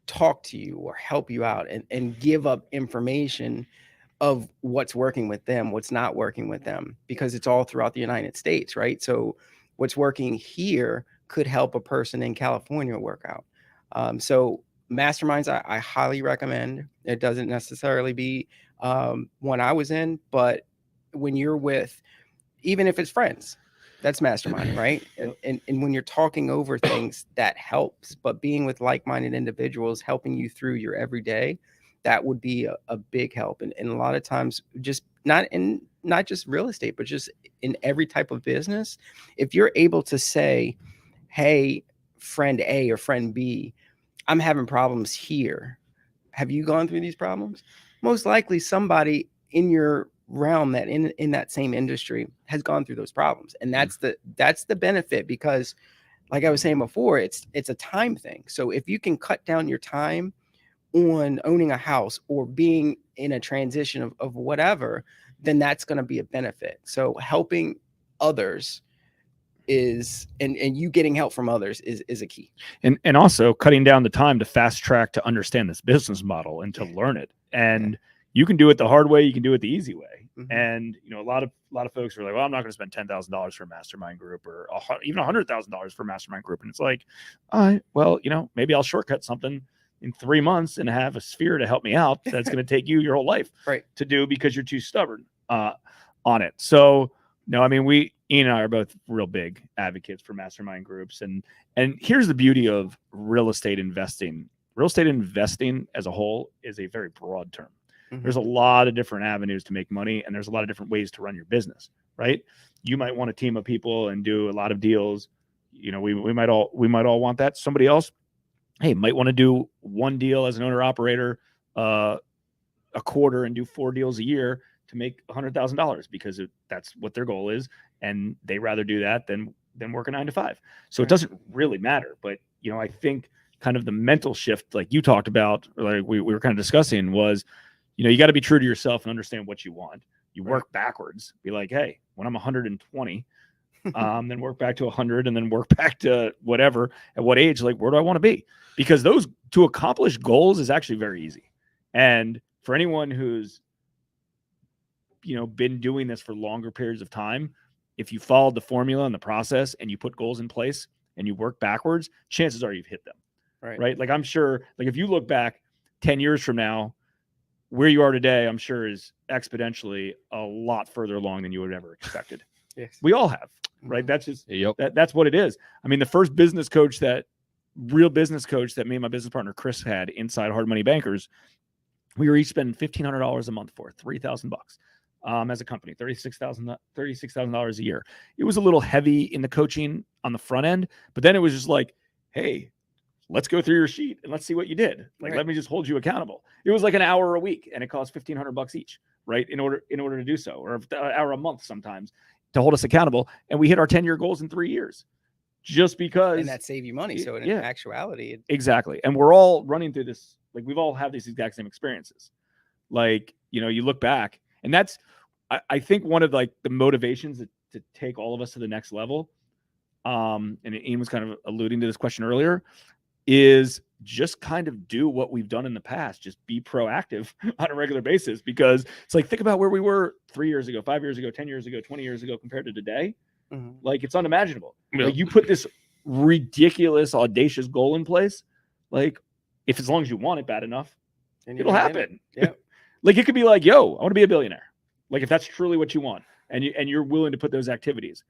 [SPEAKER 3] talk to you or help you out and give up information of what's working with them, what's not working with them, because it's all throughout the United States, right? So what's working here could help a person in California work out. So masterminds, I highly recommend. It doesn't necessarily be one I was in, but when you're with, even if it's friends, That's mastermind, right? And when you're talking over things, that helps. But being with like-minded individuals helping you through your everyday, that would be a big help. And a lot of times, just not just real estate, but just in every type of business, if you're able to say, hey, friend A or friend B, I'm having problems here. Have you gone through these problems? Most likely somebody in your realm that in that same industry has gone through those problems. And that's the benefit, because like I was saying before, it's a time thing. So if you can cut down your time on owning a house or being in a transition of whatever, then that's going to be a benefit. So helping others is and you getting help from others is a key.
[SPEAKER 1] And also cutting down the time to fast track to understand this business model and to learn it. And you can do it the hard way, you can do it the easy way. And a lot of folks are like, well, I'm not going to spend $10,000 for a mastermind group, or even $100,000 for a mastermind group. And it's like, all right, well, maybe I'll shortcut something in 3 months and have a sphere to help me out that's going to take you your whole life to do, because you're too stubborn on it. So no, I mean, Ian and I are both real big advocates for mastermind groups. And here's the beauty of real estate investing. Real estate investing as a whole is a very broad term. There's a lot of different avenues to make money, and there's a lot of different ways to run your business, right? You might want a team of people and do a lot of deals. We might all want that. Somebody else, hey, might want to do one deal as an owner operator a quarter and do 4 deals a year to make $100,000, because that's what their goal is, and they rather do that than work a 9 to 5. So it doesn't really matter. But I think kind of the mental shift, like you talked about, like we were kind of discussing, was you got to be true to yourself and understand what you want. You work backwards. Be like, hey, when I'm 120, then work back to 100, and then work back to whatever, at what age, like, where do I want to be? Because those, to accomplish goals, is actually very easy. And for anyone who's been doing this for longer periods of time, if you followed the formula and the process and you put goals in place and you work backwards, chances are you've hit them. Right. Like, I'm sure, like, if you look back 10 years from now, where you are today, I'm sure is exponentially a lot further along than you would have ever expected.
[SPEAKER 3] Yes.
[SPEAKER 1] We all have, right? That's just, that's what it is. I mean, the first real business coach that me and my business partner, Chris, had inside Hard Money Bankers, we were each spending $1,500 a month for $3,000 as a company, $36,000 a year. It was a little heavy in the coaching on the front end, but then it was just like, hey, let's go through your sheet and let's see what you did. Like, let me just hold you accountable. It was like an hour a week, and it cost $1,500 each, right? In order to do so, or an hour a month sometimes to hold us accountable. And we hit our 10-year goals in 3 years, just because.
[SPEAKER 3] And that saved you money. So in actuality,
[SPEAKER 1] exactly. And we're all running through this. Like, we've all had these exact same experiences. Like, you look back, and that's, I think, one of like the motivations to take all of us to the next level. And Ian was kind of alluding to this question earlier, is just kind of do what we've done in the past. Just be proactive on a regular basis, because it's like, think about where we were 3 years ago, 5 years ago, 10 years ago, 20 years ago compared to today. Like, it's unimaginable. Like, you put this ridiculous, audacious goal in place. Like, if as long as you want it bad enough, it'll happen. Like, it could be like, yo, I want to be a billionaire. Like, if that's truly what you want, and you're willing to put those activities.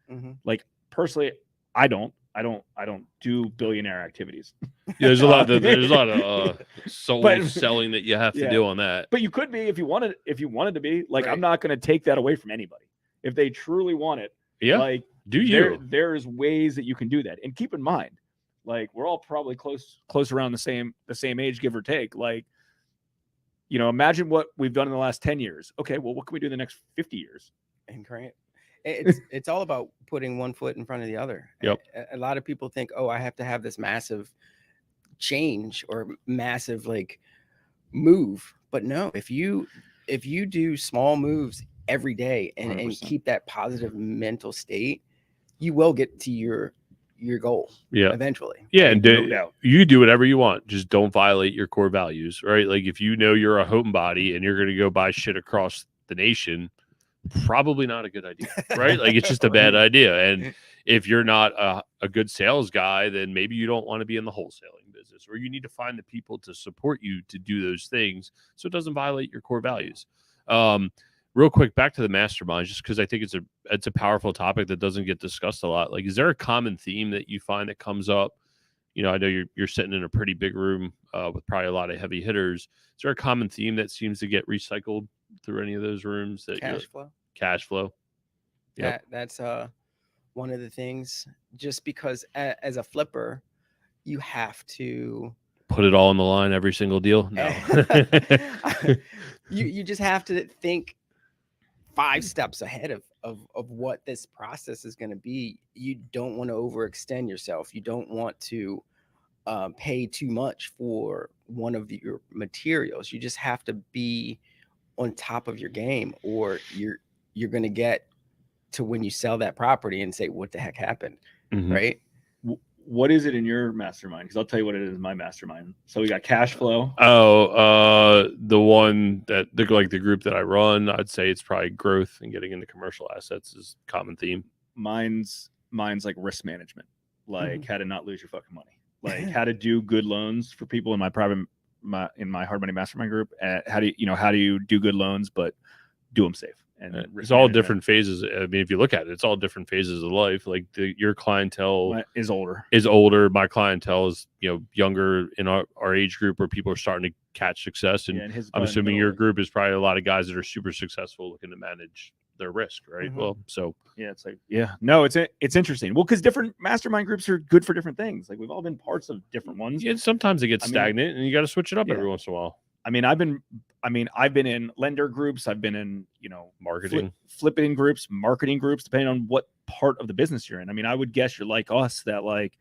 [SPEAKER 1] Like, personally, I don't do billionaire activities.
[SPEAKER 2] There's a lot of soul selling that you have to do on that.
[SPEAKER 1] But you could be, if you wanted to be. Like, I'm not going to take that away from anybody. If they truly want it, like, there's ways that you can do that. And keep in mind, like, we're all probably close around the same age, give or take. Like, imagine what we've done in the last 10 years. Okay, well, what can we do in the next 50 years?
[SPEAKER 3] And it's all about putting one foot in front of the other. A lot of people think, oh, I have to have this massive change or massive like move. But no, if you do small moves every day and keep that positive mental state, you will get to your goal eventually.
[SPEAKER 2] And you do whatever you want, just don't violate your core values, right? Like, if you're a homebody and you're going to go buy shit across the nation, probably not a good idea, right? Like, it's just a bad idea. And if you're not a good sales guy, then maybe you don't want to be in the wholesaling business, or you need to find the people to support you to do those things so it doesn't violate your core values. real quick, back to the mastermind, just because I think it's a powerful topic that doesn't get discussed a lot. Like, is there a common theme that you find that comes up? You know, I know you're sitting in a pretty big room with probably a lot of heavy hitters. Is there a common theme that seems to get recycled through any of those rooms? That
[SPEAKER 3] Cash flow.
[SPEAKER 2] Cash flow.
[SPEAKER 3] Yeah, that's one of the things. Just because as a flipper, you have to
[SPEAKER 2] Put it all on the line every single deal. No,
[SPEAKER 3] you just have to think 5 steps ahead of what this process is going to be. You don't want to overextend yourself. You don't want to pay too much for one of your materials. You just have to be on top of your game, or you're going to get to when you sell that property and say, what the heck happened?
[SPEAKER 2] Mhm.
[SPEAKER 3] Right?
[SPEAKER 1] What is it in your mastermind? Because I'll tell you what it is in my mastermind. So we got cash flow.
[SPEAKER 2] The one that the group that I run, I'd say it's probably growth and getting into commercial assets is a common theme.
[SPEAKER 1] Mine's like risk management, like how to not lose your fucking money, like how to do good loans for people in my hard money mastermind group. How do you do good loans, but do them safe? And
[SPEAKER 2] it's all different phases. I mean, if you look at it, it's all different phases of life. Like your clientele
[SPEAKER 1] is older.
[SPEAKER 2] My clientele is, younger in our age group where people are starting to catch success. And I'm assuming your group is probably a lot of guys that are super successful looking to manage their risk, right? Well, so
[SPEAKER 1] yeah, it's like, no, it's interesting. Well, because different mastermind groups are good for different things. Like we've all been parts of different ones.
[SPEAKER 2] Yeah, sometimes it gets stagnant and you got to switch it up every once in a while.
[SPEAKER 1] I mean, I've been in lender groups. I've been in,
[SPEAKER 2] marketing,
[SPEAKER 1] flipping groups, marketing groups, depending on what part of the business you're in. I mean, I would guess you're like us that like,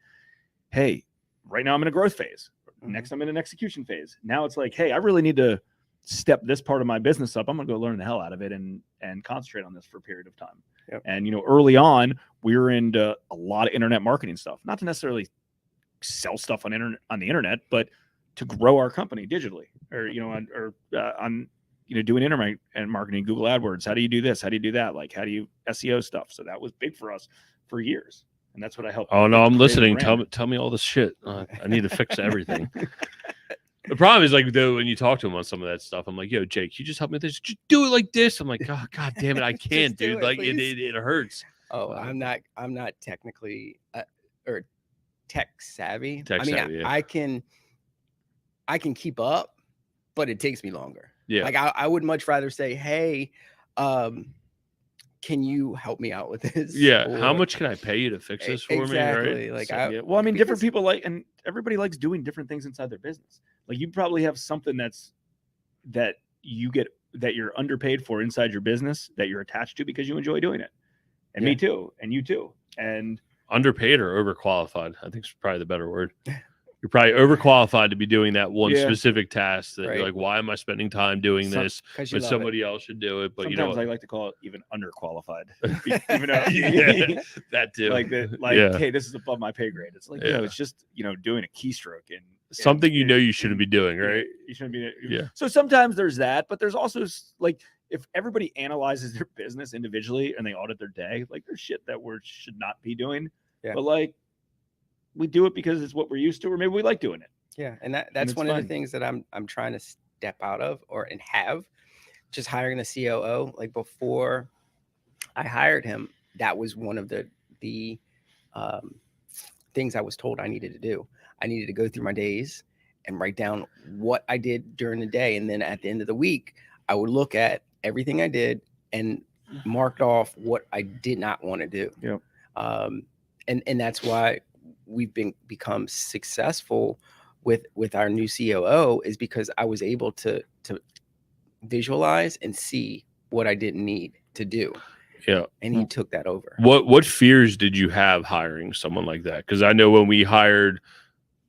[SPEAKER 1] hey, right now I'm in a growth phase. Next, I'm in an execution phase. Now it's like, hey, I really need to step this part of my business up. I'm going to go learn the hell out of it and concentrate on this for a period of time.
[SPEAKER 3] Yep.
[SPEAKER 1] And, early on, we were into a lot of internet marketing stuff, not to necessarily sell stuff on the internet, but to grow our company digitally, or on doing internet and marketing, Google AdWords. How do you do this? How do you do that? Like, how do you SEO stuff? So that was big for us for years, and that's what I helped.
[SPEAKER 2] Oh no, I'm listening. Tell me all this shit. I need to fix everything. The problem is like though when you talk to him on some of that stuff, I'm like, yo, Jake, you just help me with this. Just do it like this. I'm like, oh, God damn it, I can't, dude. Like it hurts.
[SPEAKER 3] Oh, I'm not technically or tech savvy. I can keep up, but it takes me longer.
[SPEAKER 2] Yeah.
[SPEAKER 3] Like I would much rather say, hey, can you help me out with this?
[SPEAKER 2] Yeah. Or, how much can I pay you to fix this for me? Right.
[SPEAKER 3] Like,
[SPEAKER 2] so,
[SPEAKER 1] well, I mean, different people like, and everybody likes doing different things inside their business. Like you probably have something that you're underpaid for inside your business that you're attached to because you enjoy doing it. And me too. And you too. And
[SPEAKER 2] underpaid or overqualified, I think is probably the better word. You're probably overqualified to be doing that one specific task that you're like, why am I spending time doing this when somebody else should do it? But
[SPEAKER 1] sometimes I like to call it even underqualified. Even
[SPEAKER 2] though, that too.
[SPEAKER 1] Hey, this is above my pay grade. It's like, it's just, doing a keystroke and
[SPEAKER 2] something you shouldn't be doing, right?
[SPEAKER 1] You shouldn't be.
[SPEAKER 2] Yeah.
[SPEAKER 1] So sometimes there's that, but there's also like, if everybody analyzes their business individually and they audit their day, like there's shit that we should not be doing.
[SPEAKER 3] Yeah.
[SPEAKER 1] But like, we do it because it's what we're used to, or maybe we like doing it.
[SPEAKER 3] Yeah, and that's one of the things that I'm trying to step out of and have. Just hiring the COO. Like before I hired him, that was one of the things I was told I needed to do. I needed to go through my days and write down what I did during the day, and then at the end of the week, I would look at everything I did and marked off what I did not want to do.
[SPEAKER 1] Yeah.
[SPEAKER 3] And that's why we've become successful with our new COO, is because I was able to visualize and see what I didn't need to do.
[SPEAKER 2] Yeah.
[SPEAKER 3] And he took that over.
[SPEAKER 2] What fears did you have hiring someone like that? Because I know when we hired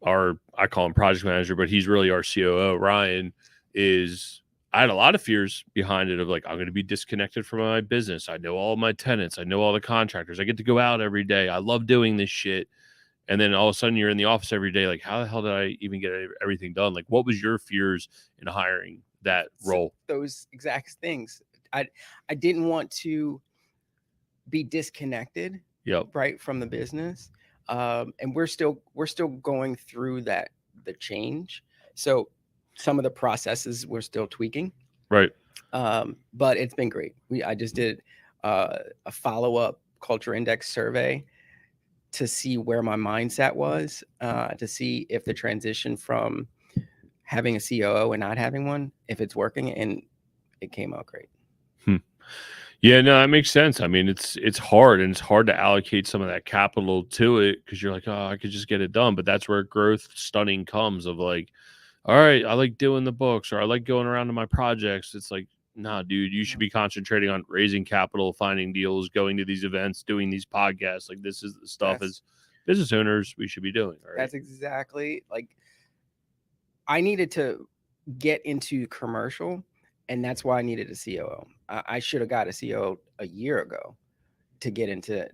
[SPEAKER 2] I call him project manager, but he's really our COO, Ryan, I had a lot of fears behind it of like, I'm going to be disconnected from my business. I know all my tenants. I know all the contractors. I get to go out every day. I love doing this shit. And then all of a sudden you're in the office every day. Like, how the hell did I even get everything done? Like, what was your fears in hiring that role?
[SPEAKER 3] Those exact things. I didn't want to be disconnected, right, from the business. And we're still going through the change. So some of the processes we're still tweaking.
[SPEAKER 2] Right.
[SPEAKER 3] But it's been great. I just did a follow-up culture index survey to see where my mindset was, to see if the transition from having a COO and not having one, if it's working, and it came out great.
[SPEAKER 2] Yeah, no, that makes sense. I mean, it's hard, and it's hard to allocate some of that capital to it because you're like, oh, I could just get it done. But that's where growth stunning comes of like, all right, I like doing the books or I like going around to my projects. It's like, nah, dude, you should be concentrating on raising capital, finding deals, going to these events, doing these podcasts. Like this is the stuff as business owners we should be doing. Right?
[SPEAKER 3] That's exactly like I needed to get into commercial, and that's why I needed a COO. I should have got a COO a year ago to get into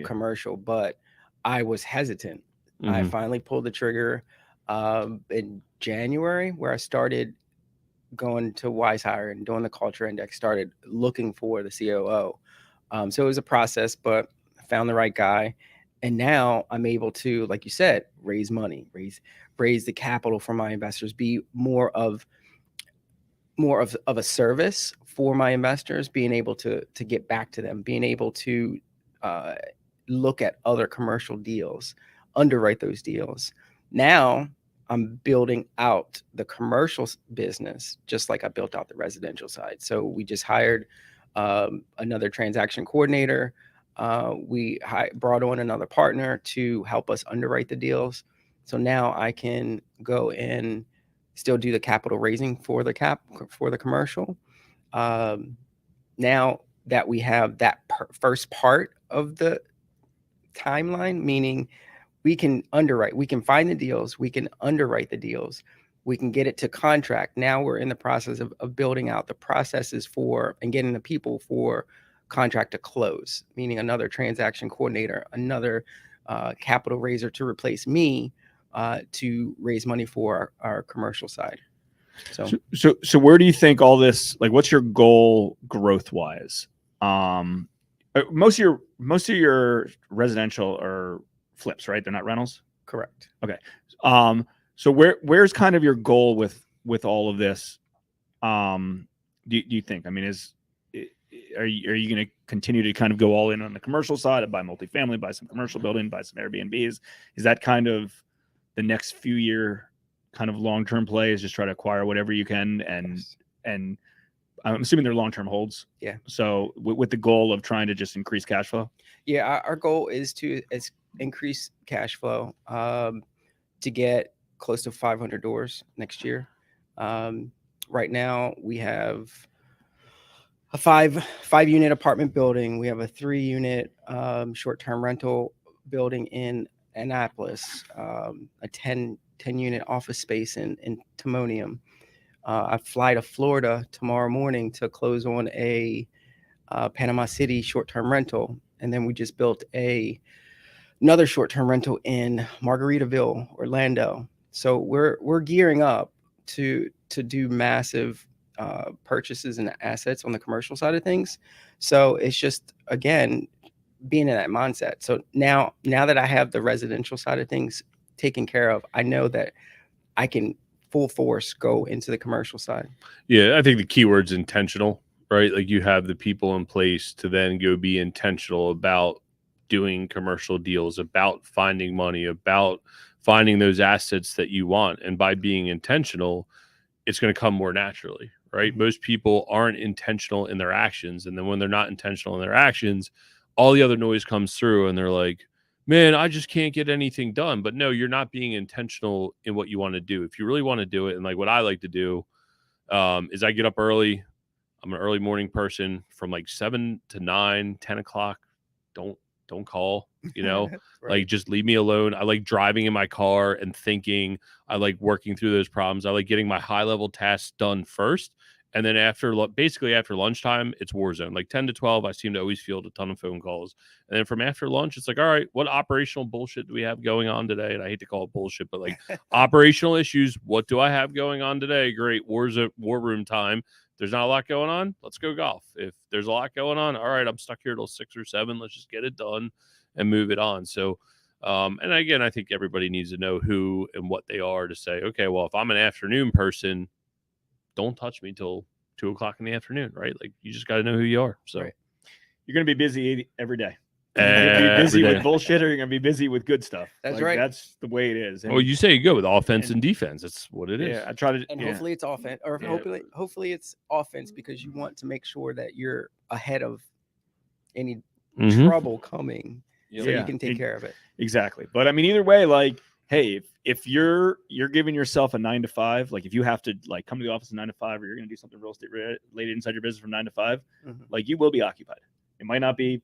[SPEAKER 3] commercial, but I was hesitant. I finally pulled the trigger in January, where I started going to WiseHire and doing the culture index, started looking for the COO. So it was a process, but I found the right guy. And now I'm able to, like you said, raise money, raise the capital for my investors, be more of a service for my investors, being able to get back to them, being able to look at other commercial deals, underwrite those deals. Now I'm building out the commercial business just like I built out the residential side. So we just hired another transaction coordinator. We brought on another partner to help us underwrite the deals. So now I can go and still do the capital raising for the commercial. Now that we have that first part of the timeline, meaning we can underwrite, we can find the deals, we can underwrite the deals, we can get it to contract. Now we're in the process of building out the processes for and getting the people for contract to close, meaning another transaction coordinator, another capital raiser to replace me to raise money for our commercial side.
[SPEAKER 1] So where do you think all this, like, what's your goal growth wise? Most of your residential are flips, right? They're not rentals.
[SPEAKER 3] Correct.
[SPEAKER 1] Okay. So where's kind of your goal with all of this? Do you think? I mean, are you going to continue to kind of go all in on the commercial side and buy multifamily, buy some commercial building, buy some Airbnbs? Is that kind of the next few year kind of long-term play, is just try to acquire whatever you can and I'm assuming they're long-term holds.
[SPEAKER 3] Yeah.
[SPEAKER 1] So with the goal of trying to just increase cash flow.
[SPEAKER 3] Yeah. Our goal is to increase cash flow to get close to 500 doors next year. Right now we have a five unit apartment building. We have a 3-unit short-term rental building in Annapolis, a 10 unit office space in Timonium. I fly to Florida tomorrow morning to close on a Panama City short-term rental. And then we just built another short-term rental in Margaritaville, Orlando. So we're gearing up to do massive purchases and assets on the commercial side of things. So it's just, again, being in that mindset. So now that I have the residential side of things taken care of, I know that I can full force go into the commercial side.
[SPEAKER 2] Yeah, I think the keyword's intentional, right? Like you have the people in place to then go be intentional about doing commercial deals, about finding money, about finding those assets that you want. And by being intentional, it's going to come more naturally, right? Mm-hmm. Most people aren't intentional in their actions. And then when they're not intentional in their actions, all the other noise comes through and they're like, man, I just can't get anything done. But no, you're not being intentional in what you want to do. If you really want to do it, and like what I like to do is I get up early. I'm an early morning person from like 7 to 9, 10 o'clock. Don't call, right. Like just leave me alone. I like driving in my car and thinking. I like working through those problems. I like getting my high level tasks done first. And then after lunchtime, it's war zone. Like 10 to 12, I seem to always field a ton of phone calls. And then from after lunch, it's like, all right, what operational bullshit do we have going on today? And I hate to call it bullshit, but like operational issues, what do I have going on today? Great, war room time. If there's not a lot going on, let's go golf. If there's a lot going on, all right, I'm stuck here till 6 or 7. Let's just get it done and move it on. So, and again, I think everybody needs to know who and what they are to say, okay, well, if I'm an afternoon person, don't touch me till 2:00 in the afternoon, right? Like you just got to know who you are. So
[SPEAKER 3] Right.
[SPEAKER 1] You're going to be busy every day. You're going to be busy
[SPEAKER 2] every day.
[SPEAKER 1] with bullshit, or you're going to be busy with good stuff.
[SPEAKER 3] That's right.
[SPEAKER 1] That's the way it is. And,
[SPEAKER 2] Well, you say you go with offense
[SPEAKER 1] and-
[SPEAKER 2] and defense. That's what it is.
[SPEAKER 1] yeah, I try to.
[SPEAKER 3] And
[SPEAKER 1] yeah.
[SPEAKER 3] hopefully it's offense, or
[SPEAKER 1] Yeah.
[SPEAKER 3] hopefully it's offense, because you want to make sure that you're ahead of any
[SPEAKER 2] Mhm.
[SPEAKER 3] trouble coming, so
[SPEAKER 1] Yeah.
[SPEAKER 3] you can take care of it.
[SPEAKER 1] Exactly. But I mean, either way, like, hey, if you're giving yourself a 9 to 5, like if you have to like come to the office at 9 to 5, or you're going to do something real estate related inside your business from 9 to 5, like you will be occupied. It might not be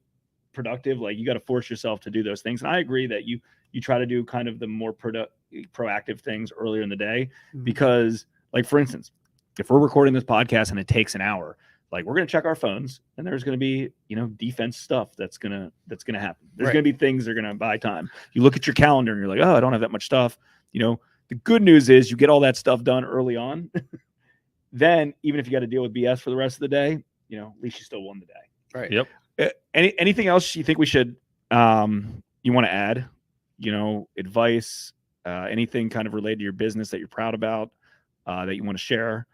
[SPEAKER 1] productive. Like you got to force yourself to do those things. And I agree that you try to do kind of the more proactive things earlier in the day, because like, for instance, if we're recording this podcast and it takes an hour, like we're going to check our phones, and there's going to be, defense stuff that's going to happen. There's
[SPEAKER 3] Right.
[SPEAKER 1] going to be things that are going to buy time. You look at your calendar and you're like, oh, I don't have that much stuff. The good news is you get all that stuff done early on. Then even if you got to deal with BS for the rest of the day, at least you still won the day.
[SPEAKER 3] Right.
[SPEAKER 2] Yep.
[SPEAKER 1] Anything else you think we should, you want to add, advice, anything kind of related to your business that you're proud about, that you want to share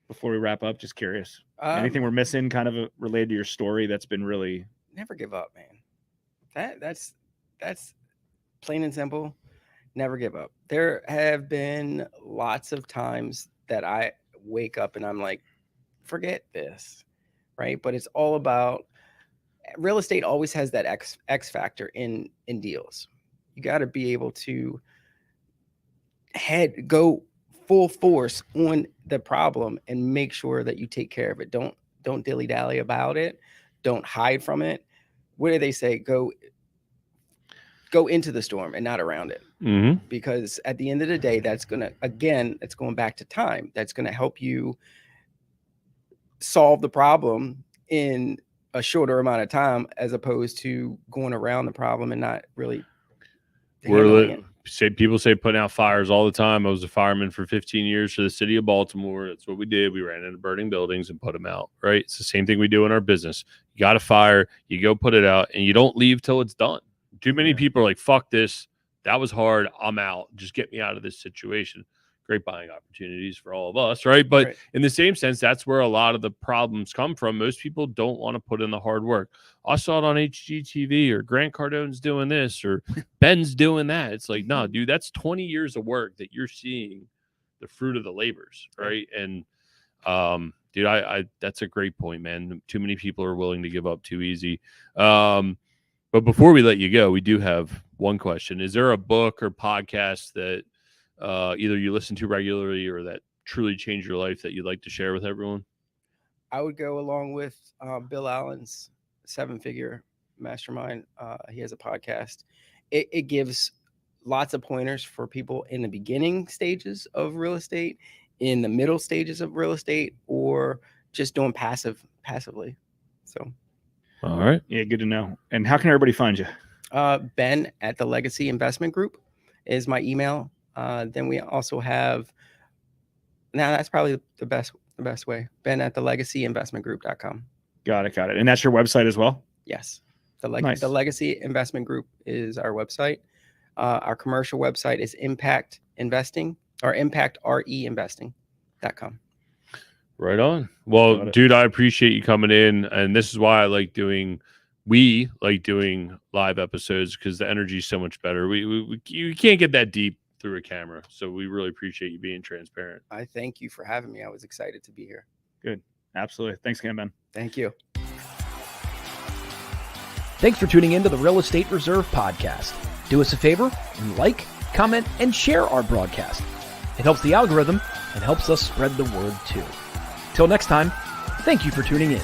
[SPEAKER 1] before we wrap up? Just curious. Anything we're missing kind of related to your story that's been really.
[SPEAKER 3] Never give up, man. That's plain and simple. Never give up. There have been lots of times that I wake up and I'm like, forget this, right? But it's all about real estate. Always has that X factor in deals. You got to be able to go full force on the problem and make sure that you take care of it. Don't dilly-dally about it. Don't hide from it. What do they say? Go into the storm and not around it.
[SPEAKER 2] Mm-hmm.
[SPEAKER 3] Because at the end of the day, it's going back to time. That's going to help you solve the problem in a shorter amount of time, as opposed to going around the problem and not really handling it.
[SPEAKER 2] People say putting out fires all the time. I was a fireman for 15 years for the city of Baltimore. That's what we did. We ran into burning buildings and put them out, right? It's the same thing we do in our business. You got a fire, you go put it out, and you don't leave till it's done. Too many people are like, fuck this. That was hard. I'm out. Just get me out of this situation. Great buying opportunities for all of us, right? But in the same sense, that's where a lot of the problems come from. Most people don't want to put in the hard work. I saw it on HGTV, or Grant Cardone's doing this, or Ben's doing that. It's like, no, dude, that's 20 years of work that you're seeing the fruit of the labors, right? And dude, I that's a great point, man. Too many people are willing to give up too easy. But before we let you go, we do have one question. Is there a book or podcast that either you listen to regularly or that truly changed your life that you'd like to share with everyone?
[SPEAKER 3] I would go along with Bill Allen's 7-Figure Mastermind. He has a podcast. It gives lots of pointers for people in the beginning stages of real estate, in the middle stages of real estate, or just doing passively. So.
[SPEAKER 2] All right.
[SPEAKER 1] Yeah, good to know. And how can everybody find you?
[SPEAKER 3] Ben at the Legacy Investment Group is my email. Then we also have, now that's probably the best way. Ben at the legacyinvestmentgroup.com.
[SPEAKER 1] Got it. And that's your website as well?
[SPEAKER 3] Yes.
[SPEAKER 1] Nice.
[SPEAKER 3] The Legacy Investment Group is our website. Our commercial website is Impact Investing, or ImpactREinvesting.com.
[SPEAKER 2] Right on. Well, dude, I appreciate you coming in, and this is why we like doing live episodes, because the energy is so much better. You can't get that deep through a camera, so we really appreciate you being transparent.
[SPEAKER 3] I thank you for having me. I was excited to be here.
[SPEAKER 1] Good. Absolutely. Thanks again, Ben.
[SPEAKER 3] Thank you.
[SPEAKER 4] Thanks for tuning in to the Real Estate Reserve podcast. Do us a favor and like, comment, and share our broadcast. It helps the algorithm and helps us spread the word too. Till next time, thank you for tuning in.